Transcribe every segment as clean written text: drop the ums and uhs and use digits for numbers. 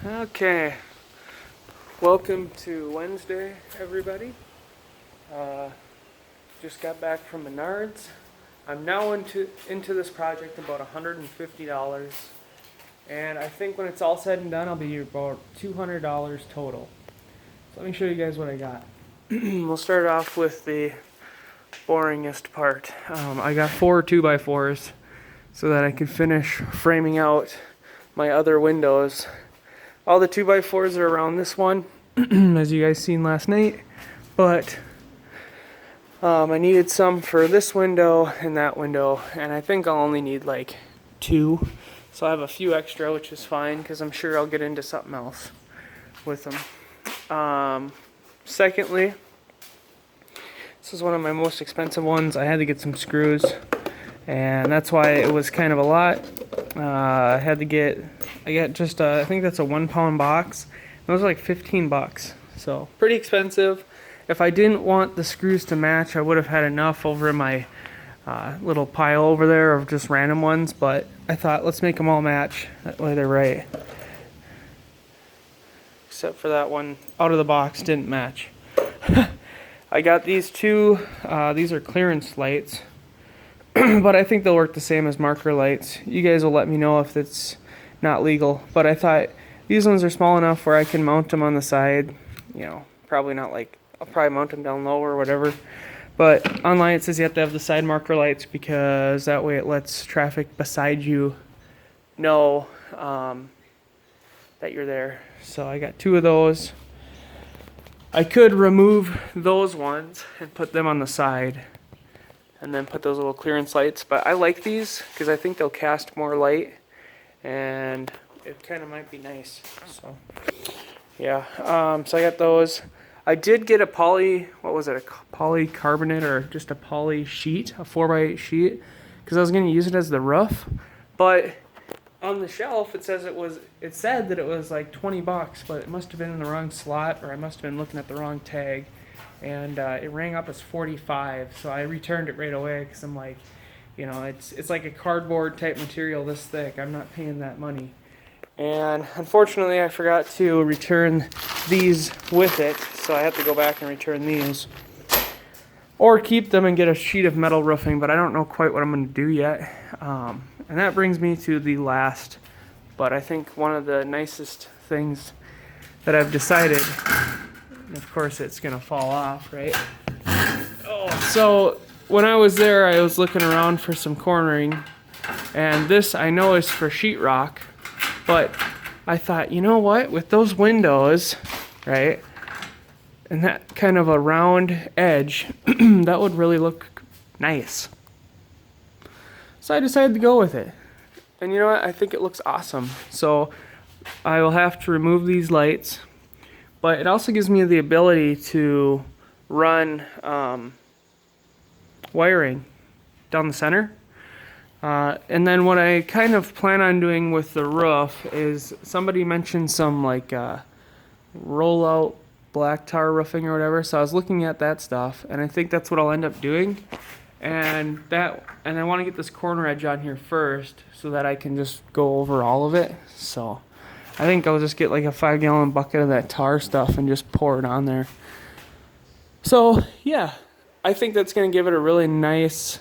Okay, welcome to Wednesday, everybody. Just got back from Menards. I'm now into this project about $150, and I think when it's all said and done, I'll be about $200 total. So let me show you guys what I got. We'll start off with the boringest part. I got 4 2x4s so that I could finish framing out my other windows. All the 2x4s are around this one, as you guys seen last night, but I needed some for this window and that window, and I think I'll only need like 2, so I have a few extra, which is fine because I'm sure I'll get into something else with them. Secondly, this is one of my most expensive ones. I had to get some screws, and that's why it was kind of a lot. I got just I think that's a 1 pound box. It was like $15, so pretty expensive. If I didn't want the screws to match, I would have had enough over in my little pile over there of just random ones, but I thought let's make them all match. That way they're right. Except for that one out of the box didn't match. I got these two. These are clearance lights. But I think they'll work the same as marker lights. You guys will let me know if it's not legal. But I thought these ones are small enough where I can mount them on the side. You know, probably not like, I'll probably mount them down low or whatever. But online it says you have to have the side marker lights because that way it lets traffic beside you know that you're there. So I got 2 of those. I could remove those ones and put them on the side, and then put those little clearance lights, but I like these because I think they'll cast more light and it kind of might be nice. So yeah, so I got those. I did get a polycarbonate or just a poly sheet, a 4x8 sheet, because I was going to use it as the roof, but on the shelf it said that it was like $20, but it must have been in the wrong slot, or I must have been looking at the wrong tag. And it rang up as 45, so I returned it right away because I'm like, you know, it's like a cardboard type material this thick. I'm not paying that money. And unfortunately, I forgot to return these with it, so I have to go back and return these. Or keep them and get a sheet of metal roofing, but I don't know quite what I'm going to do yet. And that brings me to the last, but I think one of the nicest things that I've decided. Of course it's gonna fall off, right? So when I was there, I was looking around for some cornering, and this I know is for sheetrock, but I thought, you know what, with those windows, right, and that kind of a round edge, that would really look nice. So I decided to go with it, and you know what, I think it looks awesome. So I will have to remove these lights. But it also gives me the ability to run wiring down the center. And then what I kind of plan on doing with the roof is, somebody mentioned some like roll-out black tar roofing or whatever. So I was looking at that stuff, and I think that's what I'll end up doing. And I want to get this corner edge on here first so that I can just go over all of it. So I think I'll just get like a 5-gallon bucket of that tar stuff and just pour it on there. So yeah, I think that's going to give it a really nice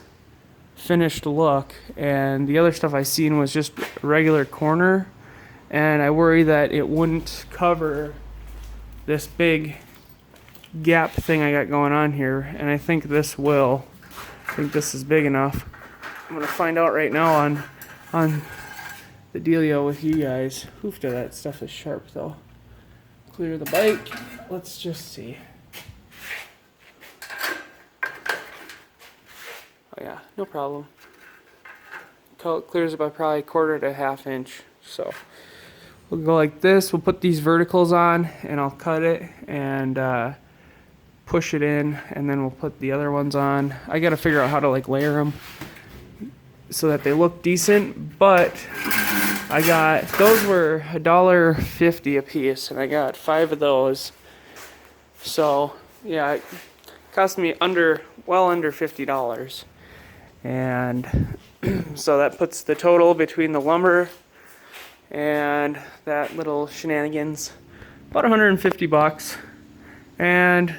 finished look. And the other stuff I seen was just regular corner, and I worry that it wouldn't cover this big gap thing I got going on here, and I think this will. I think this is big enough. I'm going to find out right now on the dealio with you guys. Hoofed of that stuff is sharp though. Clear the bike. Let's just see. Oh yeah, no problem. Clears it by probably 1/4 to 1/2 inch. So we'll go like this. We'll put these verticals on, and I'll cut it and push it in, and then we'll put the other ones on. I gotta figure out how to like layer them so that they look decent, but I got, those were $1.50 a piece, and I got 5 of those. So yeah, it cost me well under $50. And so that puts the total between the lumber and that little shenanigans. About 150 bucks, and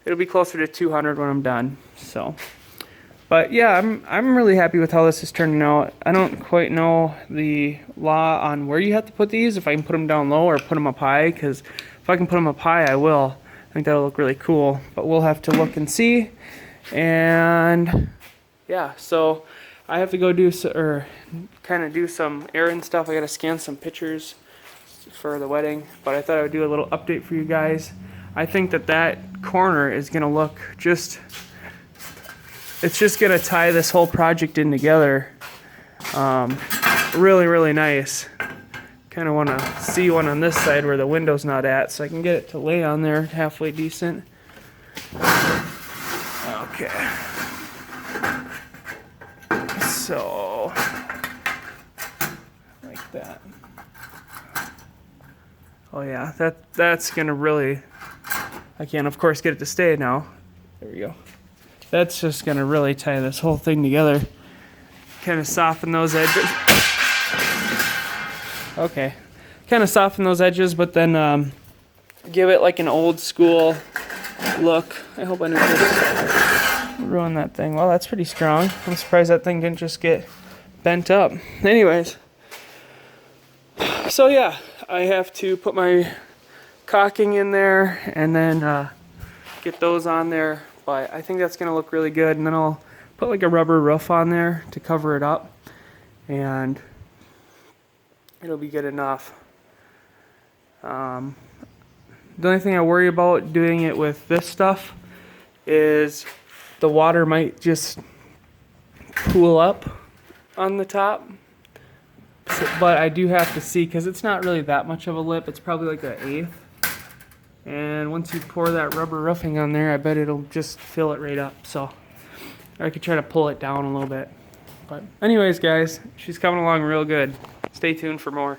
it'll be closer to 200 when I'm done. So, but yeah, I'm really happy with how this is turning out. I don't quite know the law on where you have to put these, if I can put them down low or put them up high, because if I can put them up high, I will. I think that'll look really cool, but we'll have to look and see. And yeah, so I have to go do some errand stuff. I gotta scan some pictures for the wedding, but I thought I would do a little update for you guys. I think that corner is gonna look it's just gonna tie this whole project in together. Really, really nice. Kind of want to see one on this side where the window's not at, so I can get it to lay on there halfway decent. Okay. So, like that. Oh yeah, that's gonna really, I can of course get it to stay now. There we go. That's just gonna really tie this whole thing together. Kind of soften those edges. Okay. Kind of soften those edges, but then give it like an old school look. I hope I didn't just ruin that thing. Well, that's pretty strong. I'm surprised that thing didn't just get bent up. Anyways. So yeah, I have to put my caulking in there and then get those on there. But I think that's going to look really good. And then I'll put like a rubber roof on there to cover it up. And it'll be good enough. The only thing I worry about doing it with this stuff is the water might just pool up on the top. But I do have to see, because it's not really that much of a lip. It's probably like an eighth. And once you pour that rubber roofing on there, I bet it'll just fill it right up. So I could try to pull it down a little bit. But anyways, guys, she's coming along real good. Stay tuned for more.